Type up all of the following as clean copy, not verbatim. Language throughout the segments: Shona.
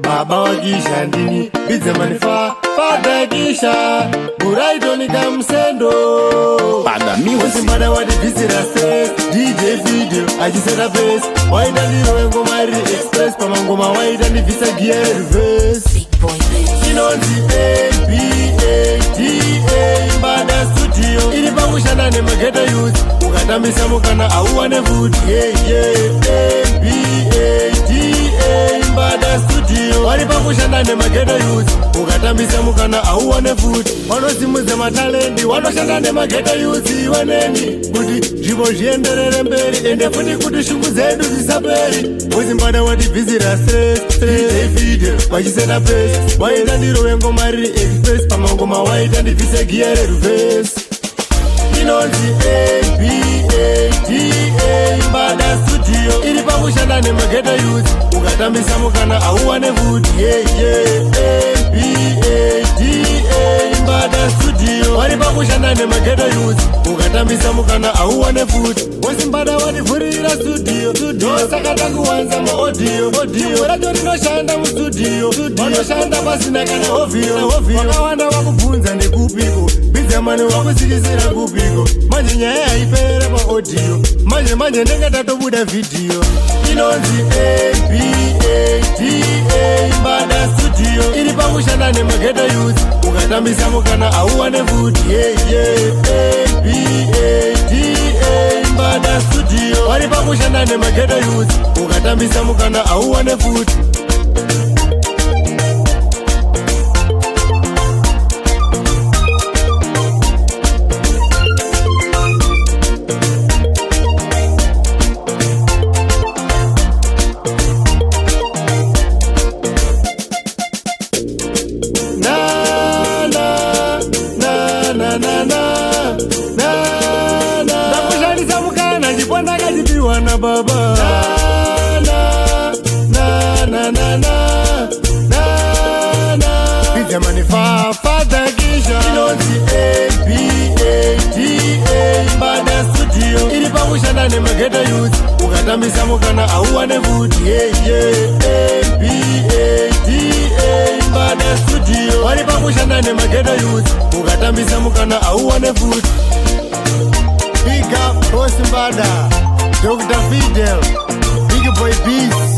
baba wakisha ndini Bize manifa Fada kisha Buraitoni kamsendo Pada music Usimbada wadi busy rase DJ video Ajiseta face Waida niro wengo mairi express Pama ngoma waida ni visa gear reverse Inonzi A-B-A-D-A Mbada studio Inipa kushana ne mageta youth Ukatambisa mukana auwane food Yeah yeah A-B-A-D-A Mbada studio Wanipa kushana ne mageta youth Ukatambisa mukana auwane food Wanosimuze matalendi Wanoshana ne mageta youth Iwaneni Kuti jibo jienderere mberi Ende futi kuti shungu zedu zisaperi Uzimbada wadi busy rase DJ video Wajiseta face Waida ndiro wengo mari express Pamangoma waida ndivise gear reverse Inonzi A-B-A-D-A Mbada studio Iripa kushana ne mageta youth Ukatambisa mukana auwane food Yeah yeah A-B-A-D-A Mbada studio Wanipa kushana ne mageta youth Ukatambisa mukana auwane food Wasimbada wadivurira studio Saka kuwanza ma audio Werato rinoshanda mu studio Wanoshanda pasina kana ovio Wakawanda wakubunza nekupiko Bizamani wakusikizira kupiko Manje nyaya ipere pa audio Manje ndenge tatobuda video Inonzi A-B-A-D-A Mbada studio Iripa kushanda ne mageta youth Ukatambisa mukana auwane food Yeah yeah A-B-A-D-A Mbada studio Wanipa kushanda ne mageta youth Ukatambisa mukana auwane food Nakushalisa mukana Jipwanda kajipiwa na baba Bize manifa Fada kisha Inonzi A-B-A-D-A Mbada studio Iripa kushanda ne mageta youth Ukatambisa mukana auwane food Yeah yeah A-B-A-D-A Mbada studio Wanipa kushanda ne mageta youth Ukatambisa mukana auwane food Big up Boss Mbada Dr. Fidel Big Boy Beats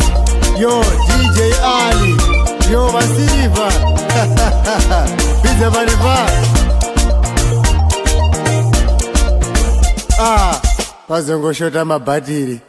Yo DJ Ali Yo Masiva Bize manifa Pazongo shota mabatiri